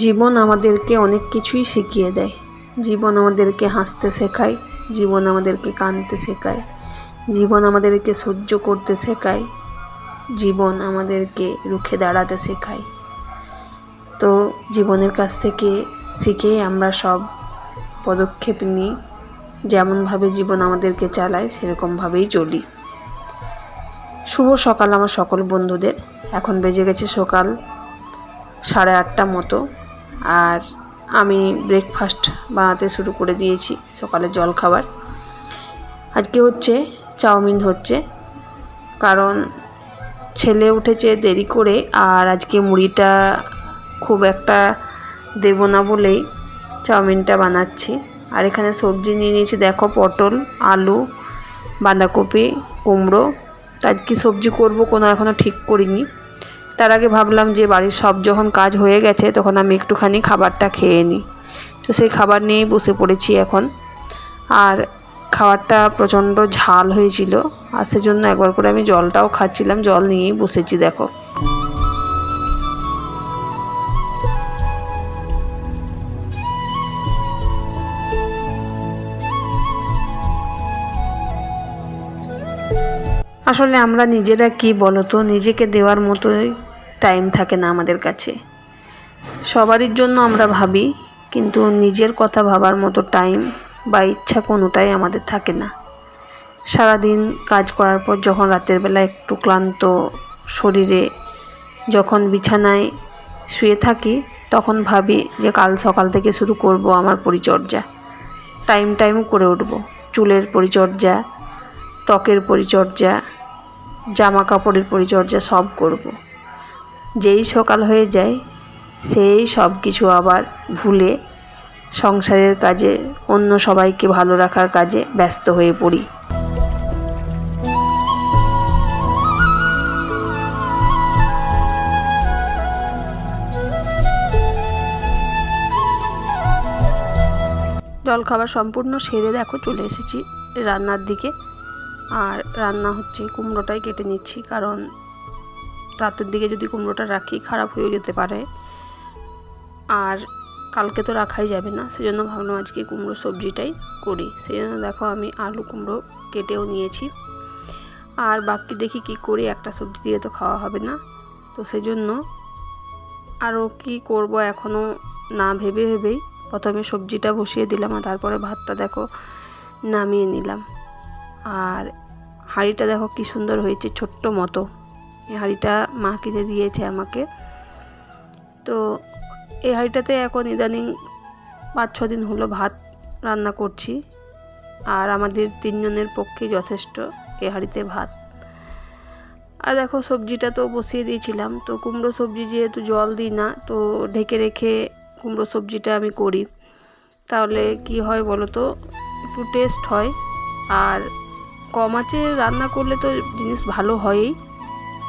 জীবন আমাদেরকে অনেক কিছুই শিখিয়ে দেয়। জীবন আমাদেরকে হাসতে শেখায়, জীবন আমাদেরকে কাঁদতে শেখায়, জীবন আমাদেরকে সহ্য করতে শেখায়, জীবন আমাদেরকে রুখে দাঁড়াতে শেখায়। তো জীবনের কাছ থেকে শিখেই আমরা সব পদক্ষেপ নিই, যেমনভাবে জীবন আমাদেরকে চালায় সেরকমভাবেই চলি। শুভ সকাল আমার সকল বন্ধুদের। এখন বেজে গেছে সকাল 8:30 মতো, আর আমি ব্রেকফাস্ট বানাতে শুরু করে দিয়েছি। সকালের জলখাবার আজকে হচ্ছে চাউমিন হচ্ছে, কারণ ছেলে উঠেছে দেরি করে, আর আজকে মুড়িটা খুব একটা দেব না বলেই চাউমিনটা বানাচ্ছি। আর এখানে সবজি নিয়ে নিয়েছি, দেখো পটল, আলু, বাঁধাকপি, কুমড়ো। আজকে সবজি করব কোনো এখনও ঠিক করিনি। তার আগে ভাবলাম যে বাড়ির সব যখন কাজ হয়ে গেছে তখন আমি একটুখানি খাবারটা খেয়ে নিই। তো সেই খাবার নিয়েই বসে পড়েছি এখন। আর খাবারটা প্রচণ্ড ঝাল হয়েছিল, আর সেজন্য একবার করে আমি জলটাও খাচ্ছিলাম, জল নিয়েই বসেছি দেখো। আসলে আমরা নিজেরা কি বলতো, নিজেকে দেওয়ার মতোই টাইম থাকে না আমাদের কাছে। সবারই জন্য আমরা ভাবি, কিন্তু নিজের কথা ভাবার মতো টাইম বা ইচ্ছা কোনোটাই আমাদের থাকে না। সারাদিন কাজ করার পর যখন রাতের বেলা একটু ক্লান্ত শরীরে যখন বিছানায় শুয়ে থাকি, তখন ভাবি যে কাল সকাল থেকে শুরু করব আমার পরিচর্যা। টাইম করে উঠব, চুলের পরিচর্যা, ত্বকের পরিচর্যা, জামা কাপড়ের পরিচর্যা সব করব। যেই সকাল হয়ে যায় সেই সব কিছু আবার ভুলে সংসারের কাজে, অন্য সবাইকে ভালো রাখার কাজে ব্যস্ত হয়ে পড়ি। জলখাবার সম্পূর্ণ সেরে দেখো চলে এসেছি রান্নার দিকে। আর রান্না হচ্ছে, কুমড়োটাই কেটে নিচ্ছি, কারণ রাতের দিকে যদি কুমড়োটা রাখি খারাপ হয়ে যেতে পারে, আর কালকে তো রাখাই যাবে না। সেজন্য ভাবলাম আজকে কুমড়ো সবজিটাই করি। সেই জন্য দেখো আমি আলু কুমড়ো কেটেও নিয়েছি। আর বাকি দেখি কি করি, একটা সবজি দিয়ে তো খাওয়া হবে না। তো সেজন্য আরও কি করব এখনও না ভেবেই প্রথমে সবজিটা বসিয়ে দিলাম, আর তারপরে ভাতটা দেখো নামিয়ে নিলাম। আর হাঁড়িটা দেখো কি সুন্দর হয়েছে, ছোট্ট মতো। এই হাঁড়িটা মা কিনে দিয়েছে আমাকে। তো এই হাঁড়িটাতে এখন ইদানিং 5-6 দিন হলো ভাত রান্না করছি, আর আমাদের 3 জনের পক্ষে যথেষ্ট এই হাঁড়িতে ভাত। আর দেখো সবজিটা তো বসিয়ে দিয়েছিলাম। তো কুমড়ো সবজি যেহেতু জল দিই না, তো ঢেকে রেখে কুমড়ো সবজিটা আমি করি। তাহলে কি হয় বলো তো, একটু টেস্ট হয়। আর কম আঁচে রান্না করলে তো জিনিস ভালো হয়ই।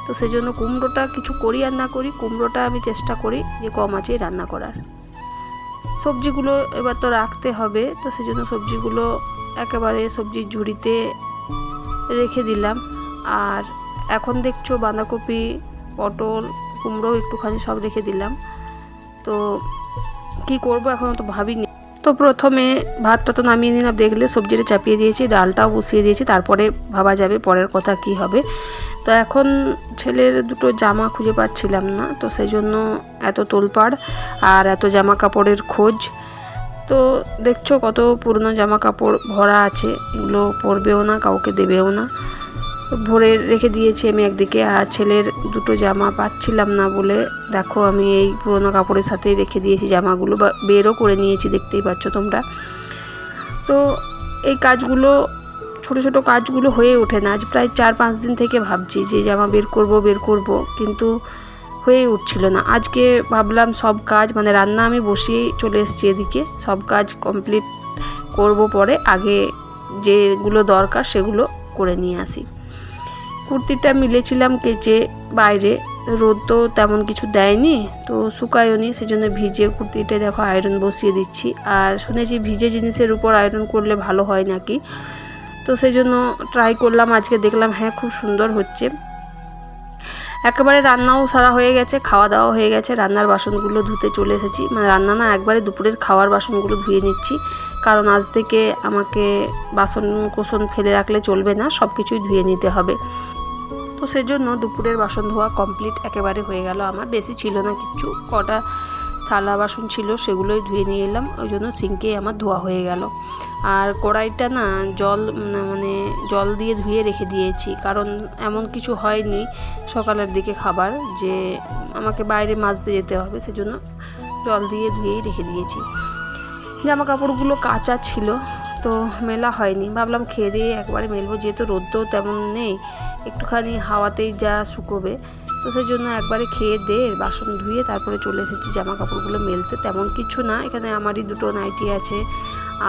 তো সেজন্য কুমড়োটা কিছু করি আর না করি, কুমড়োটা আমি চেষ্টা করি যে কম আঁচেই রান্না করার। সবজিগুলো এবার তো রাখতে হবে, তো সেজন্য সবজিগুলো একেবারে সবজির ঝুড়িতে রেখে দিলাম। আর এখন দেখছো বাঁধাকপি, পটল, কুমড়ো একটুখানি সব রেখে দিলাম। তো কি করব এখনও তো ভাবিনি। তো প্রথমে ভাতটা তো নামিয়ে নিলাম, দেখলে সবজিটা চাপিয়ে দিয়েছি, ডালটাও বসিয়ে দিয়েছি, তারপরে ভাবা যাবে পরের কথা কি হবে। তো এখন ছেলের দুটো জামা খুঁজে পাচ্ছিলাম না, তো সেই জন্য এত তোলপাড় আর এত জামা কাপড়ের খোঁজ। তো দেখছো কত পুরনো জামা কাপড় ভরা আছে, এগুলো পরবেও না, কাউকে দেবেও না, ভরে রেখে দিয়েছি আমি একদিকে। আর ছেলের দুটো জামা পাচ্ছিলাম না বলে দেখো আমি এই পুরোনো কাপড়ের সাথেই রেখে দিয়েছি জামাগুলো, বা বেরও করে নিয়েছি, দেখতেই পাচ্ছ তোমরা। তো এই কাজগুলো, ছোট ছোট কাজগুলো হয়ে ওঠে না। আজ প্রায় 4-5 দিন থেকে ভাবছি যে জামা বের করব, কিন্তু হয়ে উঠছিল না। আজকে ভাবলাম সব কাজ, মানে রান্না আমি বসিয়েই চলে এসেছি এদিকে, সব কাজ কমপ্লিট করব পরে, আগে যেগুলো দরকার সেগুলো করে নিয়ে আসি। কুর্তিটা মিলেছিলাম কেচে বাইরে, রোদ তো তেমন কিছু দেয়নি, তো শুকায়ও নি, সেজন্য ভিজে কুর্তিটা দেখো আয়রন বসিয়ে দিচ্ছি। আর শুনেছি ভিজে জিনিসের উপর আয়রন করলে ভালো হয় নাকি, তো সেই জন্য ট্রাই করলাম আজকে, দেখলাম হ্যাঁ খুব সুন্দর হচ্ছে। একেবারে রান্নাও সারা হয়ে গেছে, খাওয়া দাওয়া হয়ে গেছে, রান্নার বাসনগুলো ধুতে চলে এসেছি। মানে রান্না না, একবারে দুপুরের খাওয়ার বাসনগুলো ধুয়ে নিচ্ছি, কারণ আজ থেকে আমাকে বাসন কোসন ফেলে রাখলে চলবে না, সব কিছুই ধুয়ে নিতে হবে। তো সেজন্য দুপুরের বাসন ধোয়া কমপ্লিট একেবারে হয়ে গেল আমার। বেশি ছিল না কিচ্ছু, কটা থালা বাসন ছিল সেগুলোই ধুয়ে নিয়ে এলাম, ওই জন্য সিঙ্কেই আমার ধোয়া হয়ে গেল। আর কড়াইটা না মানে জল দিয়ে ধুয়ে রেখে দিয়েছি, কারণ এমন কিছু হয়নি সকালের দিকে খাবার যে আমাকে বাইরে মাজতে যেতে হবে, সেজন্য জল দিয়ে ধুয়েই রেখে দিয়েছি। জামা কাপড়গুলো কাঁচা ছিল তো মেলা হয়নি, ভাবলাম খেয়ে দিয়ে একবারে মেলবো, যেহেতু রোদ্দও তেমন নেই, একটুখানি হাওয়াতেই যা শুকোবে। তো সেই জন্য একবারে খেয়ে দিয়ে বাসন ধুয়ে তারপরে চলে এসেছি জামা কাপড়গুলো মেলতে। তেমন কিছু না, এখানে আমারই দুটো নাইটি আছে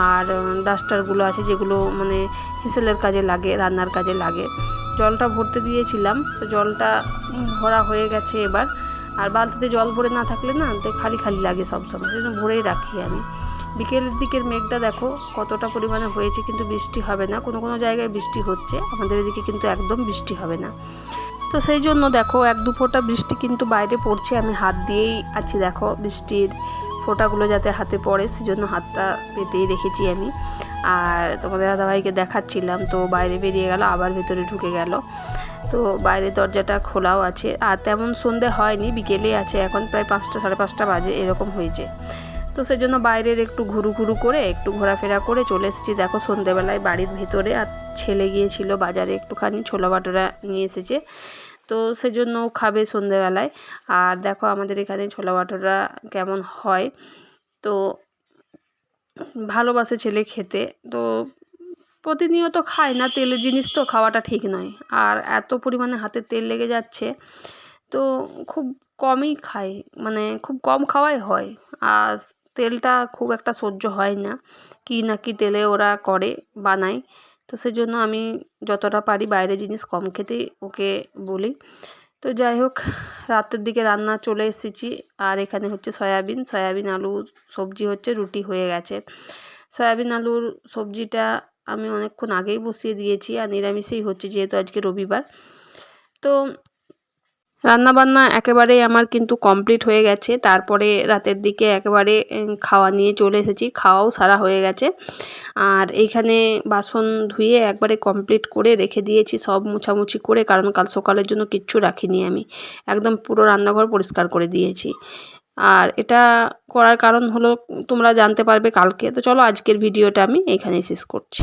আর ডাস্টারগুলো আছে, যেগুলো মানে হেসেলের কাজে লাগে, রান্নার কাজে লাগে। জলটা ভরতে দিয়েছিলাম, তো জলটা ভরা হয়ে গেছে এবার। আর বালতিতে জল ভরে না থাকলে না খালি খালি লাগে সবসময়, সেজন্য ভরেই রাখি আমি। বিকেলের দিকের মেঘটা দেখো কতটা পরিমাণে হয়েছে, কিন্তু বৃষ্টি হবে না। কোনো কোনো জায়গায় বৃষ্টি হচ্ছে, আমাদের এদিকে কিন্তু একদম বৃষ্টি হবে না। তো সেই জন্য দেখো এক দু ফোঁটা বৃষ্টি কিন্তু বাইরে পড়ছে, আমি হাত দিয়েই আছি, দেখো বৃষ্টির ফোঁটাগুলো যাতে হাতে পড়ে সেজন্য হাতটা পেতেই রেখেছি আমি। আর তোমাদের দাদাভাইকে দেখাচ্ছিলাম, তো বাইরে বেরিয়ে গেল, আবার ভেতরে ঢুকে গেল। তো বাইরের দরজাটা খোলাও আছে, আর তেমন সন্ধে হয়নি, বিকেলে আছে, এখন প্রায় 5টা 5:30 বাজে এরকম হয়েছে। তো সেজন্য বাইরের একটু ঘুরু করে একটু ঘোরাফেরা করে চলে এসেছি দেখো সন্ধেবেলায় বাড়ির ভেতরে। আর ছেলে গিয়েছিল বাজারে একটুখানি ছোলা বাটোরা নিয়ে এসেছে, তো সেজন্য খাবে সন্ধেবেলায়। আর দেখো আমাদের এখানে ছোলা বাটোরা কেমন হয়, তো ভালোবাসে ছেলে খেতে, তো প্রতিনিয়ত খায় না, তেলের জিনিস তো খাওয়াটা ঠিক নয়। আর এত পরিমাণে হাতে তেল লেগে যাচ্ছে, তো খুব কমই খায়, মানে খুব কম খাওয়াই হয়। আর তেলটা খুব একটা সহ্য হয় না, কি তেলে ওরা করে বানায়। তো সেজন্য আমি যতটা পারি বাইরে জিনিস কম খেতেই ওকে বলি। তো যাই হোক, রাতের দিকে রান্না চলে এসেছি। আর এখানে হচ্ছে সয়াবিন আলু সবজি হচ্ছে, রুটি হয়ে গেছে। সয়াবিন আলুর সবজিটা আমি অনেকক্ষণ আগেই বসিয়ে দিয়েছি, আর নিরামিষেই হচ্ছে যেহেতু আজকে রবিবার। তো রান্নাবান্না একেবারেই আমার কিন্তু কমপ্লিট হয়ে গেছে। তারপরে রাতের দিকে একেবারে খাওয়া নিয়ে চলে এসেছি, খাওয়াও সারা হয়ে গেছে। আর এইখানে বাসন ধুয়ে একবারে কমপ্লিট করে রেখে দিয়েছি, সব মোছামুছি করে, কারণ কাল সকালের জন্য কিচ্ছু রাখিনি আমি, একদম পুরো রান্নাঘর পরিষ্কার করে দিয়েছি। আর এটা করার কারণ হলো তোমরা জানতে পারবে কালকে। তো চলো আজকের ভিডিওটা আমি এইখানেই শেষ করছি।